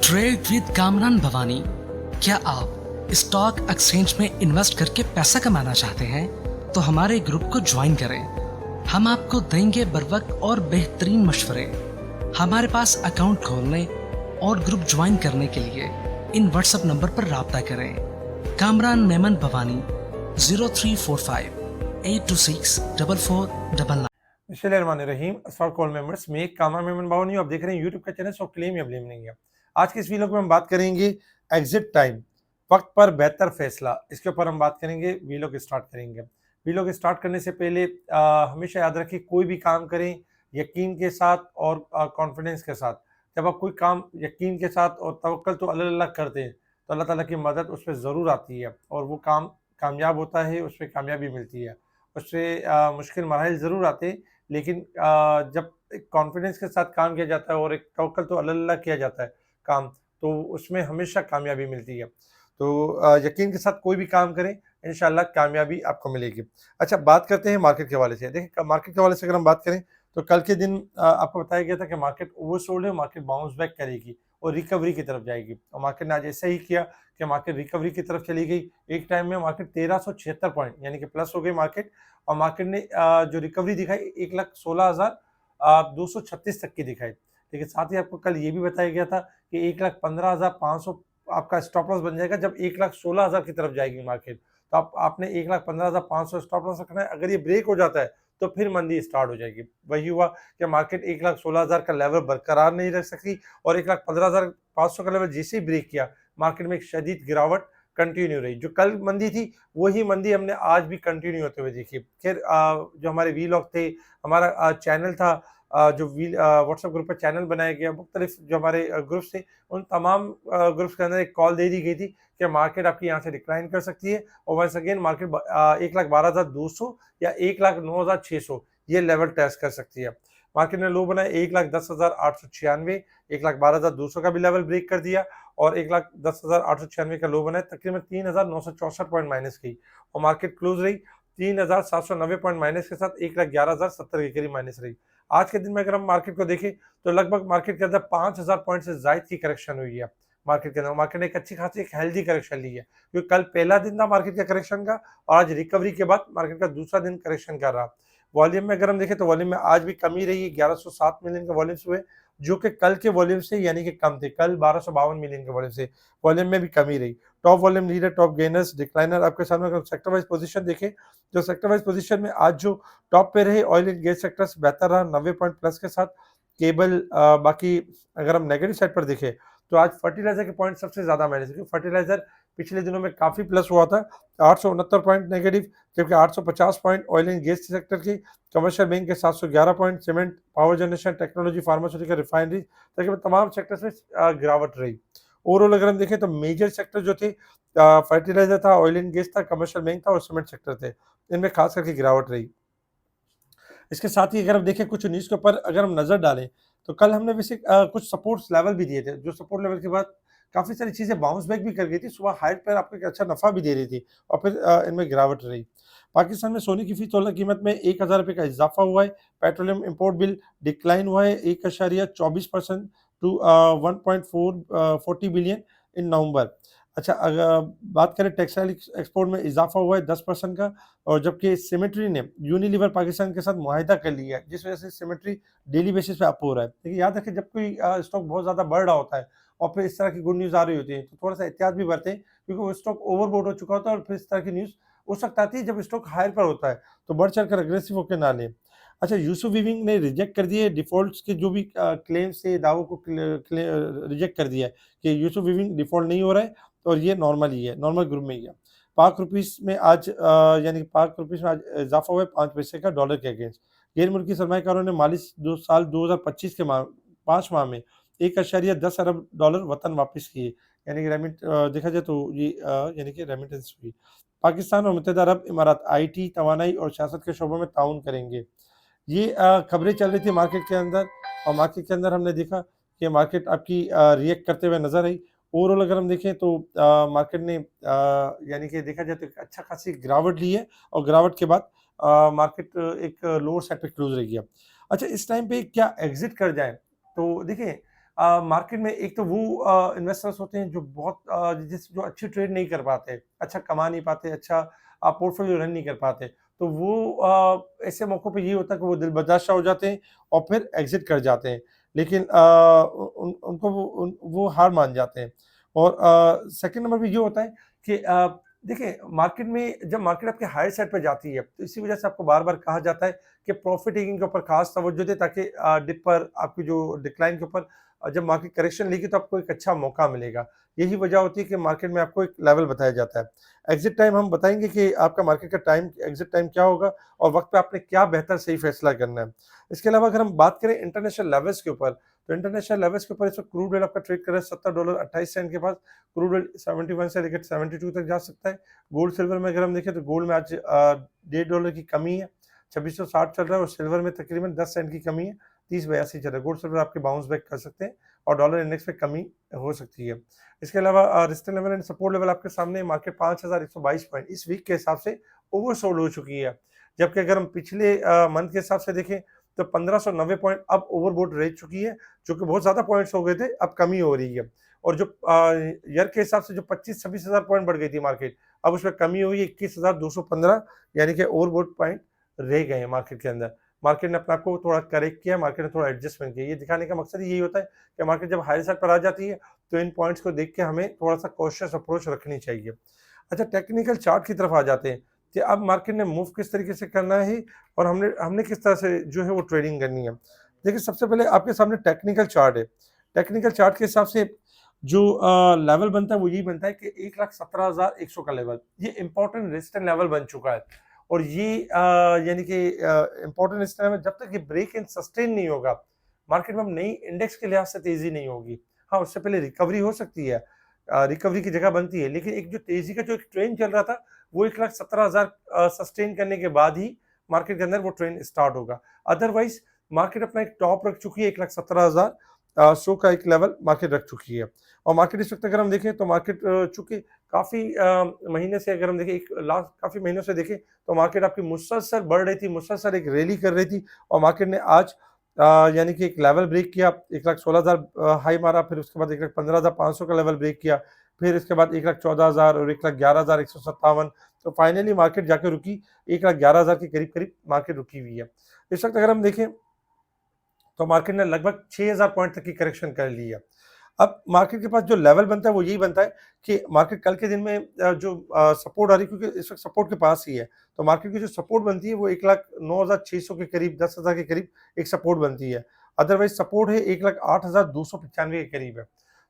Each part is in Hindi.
Trade with Kamran Bhavani. क्या आप स्टॉक एक्सचेंज में इन्वेस्ट करके पैसा कमाना चाहते हैं तो हमारे ग्रुप को ज्वाइन करें। हम आपको देंगे बर वक्त और बेहतरीन मशवरे। हमारे पास अकाउंट खोलने और ग्रुप ज्वाइन करने के लिए इन व्हाट्सएप नंबर पर राब्ता करें। कामरान मेमन भवानी 0345-826-4499। बिस्मिल्लाहिर्रहमानिर्रहीम। अस्सलाम वालेकुम मेंबर्स, मैं कामरान मेमन बावनी, आप देख रहे हैं यूट्यूब का चैनल सो क्लेम या ब्लेम नहीं है। आज के इस वीडियो में हम बात करेंगे एग्जिट टाइम, वक्त पर बेहतर फैसला। इसके ऊपर हम बात करेंगे। वीडियो स्टार्ट करेंगे। वीडियो स्टार्ट करने से पहले हमेशा याद रखें, कोई भी काम करें यकीन के साथ और कॉन्फिडेंस के साथ। जब आप कोई काम यकीन के साथ और तवक्कल तो अल्लाह अल्लाह करते हैं तो अल्लाह ताला की मदद उस पर ज़रूर आती है और वो काम कामयाब होता है, उस पर कामयाबी मिलती है। उससे मुश्किल मराहल ज़रूर आते हैं, लेकिन जब एक कॉन्फिडेंस के साथ काम किया जाता है और एक तवक्कल तो अल्लाह अल्लाह किया जाता है काम, तो उसमें हमेशा कामयाबी मिलती है। तो यकीन के साथ कोई भी काम करें, इंशाल्लाह कामयाबी आपको मिलेगी। अच्छा, बात करते हैं मार्केट के हवाले से। देखिए, मार्केट के हवाले से अगर हम बात करें तो कल के दिन आपको बताया गया था कि मार्केट ओवरसोल्ड है, मार्केट बाउंस बैक करेगी और रिकवरी की तरफ जाएगी। और मार्केट ने आज ऐसा ही किया कि मार्केट रिकवरी की तरफ चली गई। एक टाइम में मार्केट 1376 पॉइंट यानी कि प्लस हो गई मार्केट, और मार्केट ने जो रिकवरी दिखाई 1,16,236 तक की दिखाई। लेकिन साथ ही आपको कल ये भी बताया गया था कि 1,15,500 आपका स्टॉप लॉस बन जाएगा जब 1,16,000 की तरफ जाएगी मार्केट। तो आपने 1,15,500 स्टॉप लॉस रखना है। अगर ये ब्रेक हो जाता है तो फिर मंदी स्टार्ट हो जाएगी। वही हुआ कि मार्केट 1,16,000 का लेवल बरकरार नहीं रख सकी और 1,15,500 का लेवल जैसे ही ब्रेक किया, मार्केट में एक शदीद गिरावट कंटिन्यू रही। जो कल मंदी थी वही मंदी हमने आज भी कंटिन्यू होते हुए देखी। फिर जो हमारे वीलॉग थे, हमारा चैनल था, जो व्हाट्सएप ग्रुप पर चैनल बनाया गया, मुख्तलिफ जो हमारे ग्रुप्स थे, उन तमाम ग्रुप्स के अंदर एक कॉल दे दी गई थी कि मार्केट आपकी यहाँ से डिक्लाइन कर सकती है और वंस अगेन मार्केट 1,12,200 या 1,09,600 ये लेवल टेस्ट कर सकती है। मार्केट ने लो बनाया 1,10,896, 1,12,200 का भी लेवल ब्रेक कर दिया और 1,10,896 का लो बनाया, तकरीबन 3,964 पॉइंट माइनस की, और मार्केट क्लोज रही 3,790 पॉइंट माइनस के साथ 1,11,070 के करीब माइनस रही। आज के दिन में अगर हम मार्केट को देखें तो लगभग मार्केट के अंदर 5,000 पॉइंट से ज्यादा की करेक्शन हुई है। मार्केट के अंदर मार्केट ने एक अच्छी खासी एक हेल्दी करेक्शन ली है, क्योंकि कल पहला दिन था मार्केट का करेक्शन का और आज रिकवरी के बाद मार्केट का दूसरा दिन करेक्शन कर रहा। वॉल्यूम में अगर हम देखें तो वॉल्यूम में आज भी कमी रही है। 1107 मिलियन के वॉल्यूम्स हुए, जो कि कल के वॉल्यूम से यानी कि कम थे। कल 1252 मिलियन के वॉल्यूम से वॉल्यूम में भी कमी रही। Top volume leader, top gainers, decliner आपके सामने अगर सेक्टर वाइज पोजीशन देखें, जो सेक्टर वाइज पोजीशन में आज जो टॉप पे रहे, ऑयल एंड गैस सेक्टर्स बेहतर रहा 90 पॉइंट प्लस के साथ। केबल, बाकी अगर हम नेगेटिव साइड पर देखें तो आज फर्टिलाइजर के पॉइंट सबसे ज्यादा माइनस, क्योंकि फर्टिलाइजर पिछले दिनों में काफी प्लस हुआ था, 869 पॉइंट नेगेटिव, जबकि 850 point oil and gas sector की, कमर्शियल बैंक के 711 point, cement, power generation, technology, pharmaceutical, refinery, तकरीबन तमाम सेक्टर्स में गिरावट रही। ओवरऑल अगर हम देखें तो मेजर सेक्टर जो थे, फर्टिलाइजर था, ऑयल एंड गैस था, कमर्शियल बैंक था और सीमेंट सेक्टर थे, इनमें खास करके गिरावट रही। इसके साथ ही अगर हम देखें कुछ न्यूज़ के ऊपर अगर हम नज़र डालें तो कल हमने वैसे कुछ सपोर्ट्स लेवल भी दिए थे, जो सपोर्ट लेवल के बाद काफ़ी सारी चीज़ें बाउंस बैक भी कर गई थी। सुबह हाइट पर आपको एक अच्छा नफ़ा भी दे रही थी और फिर इनमें गिरावट रही। पाकिस्तान में सोने की फी तोला कीमत में 1,000 रुपये का इजाफा हुआ है। पेट्रोलियम इंपोर्ट बिल डिक्लाइन हुआ है 1.24% टू 1.40 बिलियन इन नवंबर। अच्छा, अगर बात करें टेक्सटाइल एक्सपोर्ट में इजाफा हुआ है 10% का, और जबकि सिमेट्री ने यूनिलीवर पाकिस्तान के साथ मुआहिदा कर लिया है, जिस वजह से सिमेट्री डेली बेसिस पे अप हो रहा है। लेकिन याद रखें, जब कोई स्टॉक बहुत ज़्यादा बढ़ रहा होता है और फिर इस तरह की गुड न्यूज़ आ रही होती है तो थोड़ा सा एहतियात भी बरतें, क्योंकि वो स्टॉक ओवरबोट हो चुका होता है और फिर इस तरह की न्यूज़ उस वक्त आती है जब स्टॉक हायर पर होता है, तो बढ़ चढ़ कर अग्रेसिव होकर ना लें। अच्छा, यूसुफ विविंग ने रिजेक्ट कर दिए डिफ़ॉल्ट्स के जो भी क्लेम्स थे, दावों को रिजेक्ट कर दिया है कि यूसुफ विविंग डिफ़ॉल्ट नहीं हो रहा है और ये नॉर्मल ही है, नॉर्मल ग्रुप में ही है। पाक रुपीस में आज यानी कि पाक रुपीस में आज इजाफा हुआ है 5 पैसे का डॉलर के अगेंस्ट। गैर मुल्की सरमायाकारों ने माली साल 2025 के 5 माह में 1.10 अरब डॉलर वतन वापस किए, यानी कि देखा जाए तो ये यानी कि रेमिटेंस हुई। पाकिस्तान और मुत्तहदा अरब इमारात आईटी, तवानाई और सियासत के शोबों में ताउन करेंगे। ये खबरें चल रही थी मार्केट के अंदर, और मार्केट के अंदर हमने देखा कि मार्केट आपकी रिएक्ट करते हुए नजर आई। ओवरऑल अगर हम देखें तो मार्केट ने यानी कि देखा जाए तो एक अच्छा खासी गिरावट ली है और गिरावट के बाद मार्केट एक लोअर साइड पे क्लोज रह गया। अच्छा, इस टाइम पे क्या एग्जिट कर जाए, तो देखिए मार्केट में एक तो वो इन्वेस्टर्स होते हैं जो बहुत जो अच्छी ट्रेड नहीं कर पाते, अच्छा कमा नहीं पाते, अच्छा पोर्टफोलियो रन नहीं कर पाते। तो वो ऐसे मौकों पे ये होता है कि वो दिलबर्दाश्त हो जाते हैं और फिर एग्ज़िट कर जाते हैं। लेकिन उनको वो हार मान जाते हैं। और सेकंड नंबर पे ये होता है कि देखिए मार्केट में जब मार्केट आपके हायर साइड पे जाती है, तो इसी वजह से आपको बार-बार कहा जाता है कि प्रॉफिट टेकिंग के ऊपर खास तवज्जो दें, ताकि डिप पर आपकी जो डिक्लाइन के ऊपर जब मार्केट करेक्शन लेगी तो आपको एक अच्छा मौका मिलेगा। यही वजह होती है कि मार्केट में आपको एक लेवल बताया जाता है। एग्ज़िट टाइम हम बताएँगे कि आपका मार्केट का टाइम एग्ज़िट टाइम क्या होगा और वक़्त पे आपने क्या बेहतर सही फैसला करना है। इसके अलावा अगर हम बात करें इंटरनेशनल लेवल्स के ऊपर, तो इंटरनेशनल लेवल्स के ऊपर इस वक़्त क्रूड ऑयल आपका ट्रेड कर रहा है $70.28 के पास। क्रूड ऑयल 71 से लेकर 72 तक जा सकता है। गोल्ड सिल्वर में अगर हम देखें तो गोल्ड में आज $1.5 की कमी है, 2660 चल रहा है, और सिल्वर में तकरीबन 10 सेंट की कमी है, 3082 चल रहा है। गोल्ड सिल्वर आपके बाउंस बैक कर सकते हैं और डॉलर इंडेक्स में कमी हो सकती है। इसके अलावा resistance level and support level आपके सामने मार्केट 5122 पॉइंट इस वीक के हिसाब से ओवरसोल्ड हो चुकी है। जबकि अगर हम पिछले मंथ के हिसाब से देखें तो 1590 पॉइंट अब ओवरबॉट रह चुकी है, जो कि बहुत ज़्यादा पॉइंट्स हो गए थे, अब कमी हो रही है। और जो ईयर के हिसाब से जो 25-26 हज़ार पॉइंट बढ़ गई थी मार्केट, अब उसमें कमी हुई है 21,215, यानी कि ओवरबॉट पॉइंट रह गए हैं मार्केट के अंदर। मार्केट ने अपने आप को थोड़ा करेक्ट किया, मार्केट ने थोड़ा एडजस्टमेंट किया। ये दिखाने का मकसद यही होता है कि मार्केट जब हायर साइड पर आ जाती है, तो इन पॉइंट्स को देख के हमें थोड़ा-सा कॉशियस अप्रोच रखनी चाहिए। अच्छा, टेक्निकल चार्ट की तरफ आ जाते हैं कि अब मार्केट ने मूव किस तरीके से करना है और हमने हमने किस तरह से जो है वो ट्रेडिंग करनी है। देखिए, सबसे पहले आपके सामने टेक्निकल चार्ट है। टेक्निकल चार्ट के हिसाब से जो लेवल बनता है वो यही बनता है कि 1,17,100 का लेवल, ये इंपॉर्टेंट रेजिस्टेंस लेवल बन चुका है। और ये यानी कि इंपॉर्टेंट रेजिस्टेंस लेवल जब तक ये ब्रेक एंड सस्टेन नहीं होगा, मार्केट में अब नई इंडेक्स के लिहाज से तेजी नहीं होगी। हाँ, उससे पहले रिकवरी हो सकती है, रिकवरी की जगह बनती है, लेकिन एक जो तेजी का जो एक ट्रेंड चल रहा था, वो 1,17,000 सस्टेन करने के बाद ही मार्केट के अंदर वो ट्रेंड स्टार्ट होगा। अदरवाइज मार्केट अपना एक टॉप रख चुकी है, 1,17,000 100 का एक लेवल मार्केट रख चुकी है। और मार्केट इस वक्त अगर हम देखें तो मार्केट चूंकि काफी महीने से, अगर हम देखें एक लास्ट काफी महीनों से देखें, तो मार्केट आपकी मुसलसल बढ़ रही थी, मुसलसल एक रैली कर रही थी, और मार्केट ने आज यानी कि एक लेवल ब्रेक किया, 1,16,000 हाई मारा, फिर उसके बाद 1,15,500 का लेवल ब्रेक किया, फिर इसके बाद 1,14,000 और 1,11,157। तो फाइनली मार्केट जाकर रुकी 1,11,000 के करीब करीब मार्केट रुकी हुई है। इस वक्त अगर हम देखें तो मार्केट ने लगभग 6,000 पॉइंट तक की करेक्शन कर ली है। अब मार्केट के पास जो लेवल बनता है वो यही बनता है कि मार्केट कल के दिन में जो सपोर्ट आ रही है, क्योंकि इस वक्त सपोर्ट के पास ही है, तो मार्केट की जो सपोर्ट बनती है वो 1,09,600 के करीब, 10,000 के करीब एक सपोर्ट बनती है। अदरवाइज सपोर्ट है 1,08,295 के करीब है।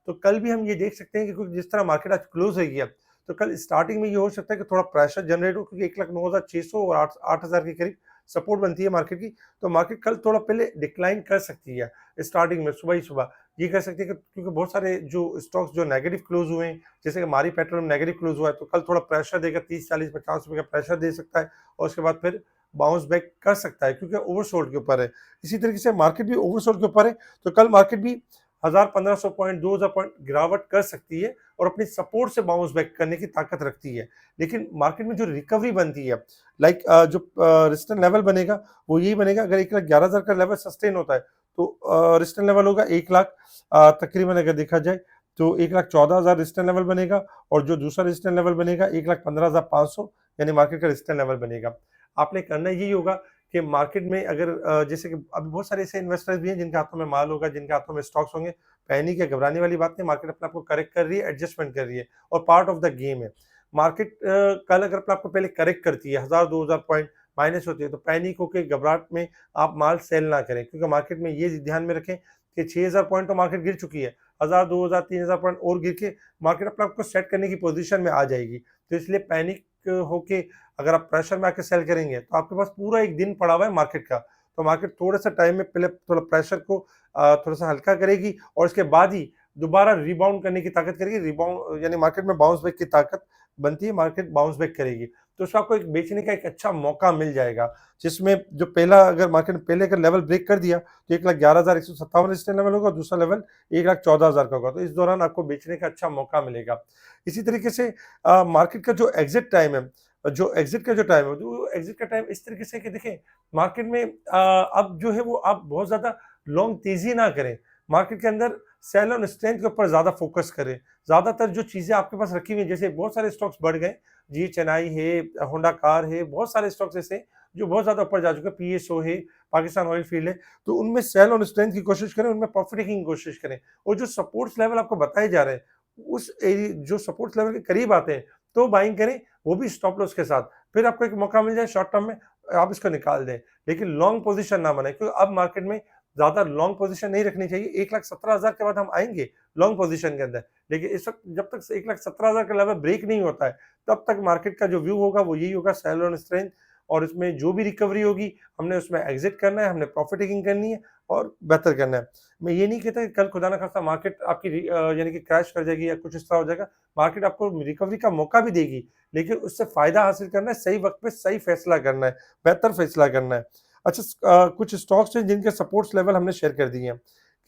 तो कल भी हम ये देख सकते हैं कि क्योंकि जिस तरह मार्केट आज क्लोज है गया, तो कल स्टार्टिंग में ये हो सकता है कि थोड़ा प्रेशर जनरेट हो, क्योंकि 1,09,600 और 8,000 के करीब सपोर्ट बनती है मार्केट की। तो मार्केट कल थोड़ा पहले डिक्लाइन कर सकती है स्टार्टिंग में, सुबह ही सुबह ये कर सकती है क्योंकि बहुत सारे जो स्टॉक्स जो नेगेटिव क्लोज हुए हैं, जैसे कि मारी पेट्रोलियम नेगेटिव क्लोज हुआ है, तो कल थोड़ा प्रेशर देगा, 30, 40, 50 रुपए का प्रेशर दे सकता है, और उसके बाद फिर बाउंस बैक कर सकता है, क्योंकि ओवरसोल्ड के ऊपर है। इसी तरीके से मार्केट भी ओवरसोल्ड के ऊपर है, तो कल मार्केट भी 1,000-1,500 पॉइंट, 2,000 पॉइंट गिरावट कर सकती है और अपनी सपोर्ट से बाउंस बैक करने की ताकत रखती है। लेकिन मार्केट में जो रिकवरी बनती है, लाइक जो रेजिस्टेंस लेवल बनेगा वो यही बनेगा, अगर 1,11,000 का लेवल सस्टेन होता है, तो रेजिस्टेंस लेवल होगा 1 लाख, तकरीबन अगर देखा जाए तो 1,14,000 रेजिस्टेंस लेवल बनेगा, और जो दूसरा रेजिस्टेंस लेवल बनेगा 1,15,500, यानी मार्केट का रेजिस्टेंस लेवल बनेगा। आपने करना यही होगा कि मार्केट में अगर जैसे कि अभी बहुत सारे ऐसे इन्वेस्टर्स भी हैं जिनके हाथों में माल होगा, जिनके हाथों में स्टॉक्स होंगे, पैनिक या घबराने वाली बात नहीं, मार्केट अपने आप को करेक्ट कर रही है, एडजस्टमेंट कर रही है, और पार्ट ऑफ द गेम है। मार्केट कल अगर अपने आप को पहले करेक्ट करती है, 1,000-2,000 पॉइंट माइनस होती है, तो पैनिक होकर घबराहट में आप माल सेल ना करें, क्योंकि मार्केट में ये ध्यान में रखें कि 6,000 पॉइंट तो मार्केट गिर चुकी है, 1,000, 2,000, 3,000 पॉइंट और गिर के मार्केट अपने आप को सेट करने की पोजीशन में आ जाएगी। तो इसलिए पैनिक होके अगर आप प्रेशर में आके सेल करेंगे, तो आपके पास पूरा एक दिन पड़ा हुआ है मार्केट का, तो मार्केट थोड़े से टाइम में पहले थोड़ा प्रेशर को थोड़ा सा हल्का करेगी, और उसके बाद ही दोबारा रिबाउंड करने की ताकत करेगी। रिबाउंड यानी मार्केट में बाउंस बैक की ताकत बनती है, मार्केट बाउंस बैक करेगी, तो उसमें आपको एक बेचने का एक अच्छा मौका मिल जाएगा, जिसमें जो पहला, अगर मार्केट ने पहले अगर लेवल ब्रेक कर दिया तो 1,11,157 रेजिस्टेंस लेवल होगा, दूसरा लेवल 1,14,000 का होगा, तो इस दौरान आपको बेचने का अच्छा मौका मिलेगा। इसी तरीके से मार्केट का जो एग्जिट टाइम है, जो एग्जिट का जो टाइम है, जो एग्जिट का टाइम इस तरीके से कि देखें मार्केट में अब जो है वो आप बहुत ज्यादा लॉन्ग तेजी ना करें, मार्केट के अंदर सेल ऑन स्ट्रेंथ के ऊपर ज़्यादा फोकस करें। ज़्यादातर जो चीज़ें आपके पास रखी हुई हैं, जैसे बहुत सारे स्टॉक्स बढ़ गए, जी चेन्नई है, होंडा कार है, बहुत सारे स्टॉक्स ऐसे हैं जो बहुत ज़्यादा ऊपर जा चुके हैं, पीएसओ है, पाकिस्तान ऑयल फील्ड है, तो उनमें सेल ऑन स्ट्रेंथ की कोशिश करें, उनमें प्रॉफिट टेकिंग की कोशिश करें। और जो सपोर्ट्स लेवल आपको बताए जा रहे हैं, उस एरि जो सपोर्ट्स लेवल के करीब आते हैं, तो बाइंग करें, वो भी स्टॉप लॉस के साथ। फिर आपको एक मौका मिल जाए शॉर्ट टर्म में, आप इसको निकाल दें, लेकिन लॉन्ग पोज़ीशन ना बनाएँ, क्योंकि अब मार्केट में ज़्यादा लॉन्ग पोज़ीशन नहीं रखनी चाहिए। 1,17,000 के बाद हम आएँगे लॉन्ग पोज़ीशन के अंदर, लेकिन इस वक़्त जब तक 1,17,000 का लेवल ब्रेक नहीं होता है, तब तक मार्केट का जो व्यू होगा वो यही होगा, सेल ऑन स्ट्रेंथ, और इसमें जो भी रिकवरी होगी, हमने उसमें एग्ज़िट करना है, हमने प्रॉफिट टेकिंग करनी है और बेहतर करना है। मैं ये नहीं कहता कि कल खुदा ना खास्ता मार्केट आपकी यानी कि क्रैश कर जाएगी या कुछ इस तरह हो जाएगा। मार्केट आपको रिकवरी का मौका भी देगी, लेकिन उससे फ़ायदा हासिल करना है, सही वक़्त पे सही फैसला करना है, बेहतर फैसला करना है। अच्छा, कुछ स्टॉक्स हैं जिनके सपोर्ट्स लेवल हमने शेयर कर दिए हैं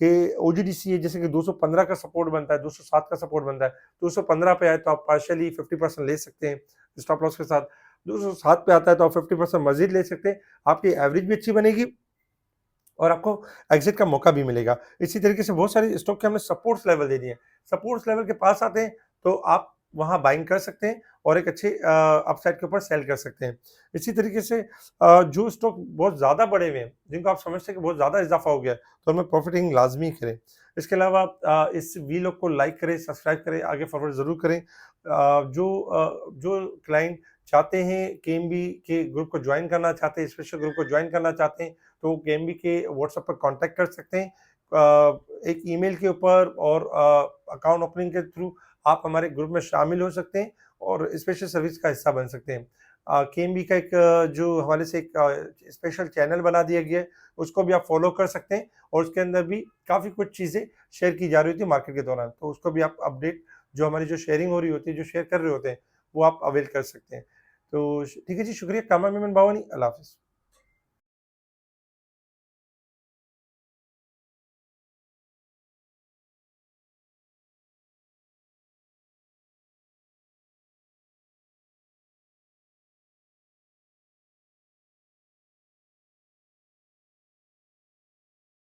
कि ओजीडीसी है, जैसे कि 215 का सपोर्ट बनता है, 207 का सपोर्ट बनता है। 215 पे आए तो आप पार्शियली 50% ले सकते हैं स्टॉप लॉस के साथ। 207 पे आता है तो आप 50% मज़ीद ले सकते हैं। आपकी एवरेज भी अच्छी बनेगी और आपको एग्ज़िट का मौका भी मिलेगा। इसी तरीके से बहुत सारे स्टॉक के हमने सपोर्ट्स लेवल दे दिए हैं। सपोर्ट्स लेवल के पास आते हैं तो आप वहाँ बाइंग कर सकते हैं और एक अच्छे अपसाइड के ऊपर सेल कर सकते हैं। इसी तरीके से जो स्टॉक बहुत ज़्यादा बढ़े हुए हैं, जिनको आप समझते हैं कि बहुत ज़्यादा इज़ाफ़ा हो गया है, तो उनमें प्रॉफिटिंग लाज़मी करें। इसके अलावा आप इस वीलॉग को लाइक करें, सब्सक्राइब करें, आगे फॉरवर्ड ज़रूर करें। जो क्लाइंट चाहते हैं केएमबी के ग्रुप को जॉइन करना चाहते हैं, स्पेशल ग्रुप को जॉइन करना चाहते हैं, तो केएमबी के व्हाट्सएप पर कॉन्टैक्ट कर सकते हैं। एक ईमेल के ऊपर और अकाउंट ओपनिंग के थ्रू आप हमारे ग्रुप में शामिल हो सकते हैं और स्पेशल सर्विस का हिस्सा बन सकते हैं। केएमबी का एक जो हवाले से एक स्पेशल चैनल बना दिया गया है, उसको भी आप फॉलो कर सकते हैं और उसके अंदर भी काफ़ी कुछ चीज़ें शेयर की जा रही होती है मार्केट के दौरान, तो उसको भी आप अपडेट, जो हमारी जो शेयरिंग हो रही होती है, जो शेयर कर रहे होते हैं, वो आप अवेल कर सकते हैं। तो ठीक है जी, शुक्रिया। कामा मेमन बावानी, अल्लाह हाफ़िज़।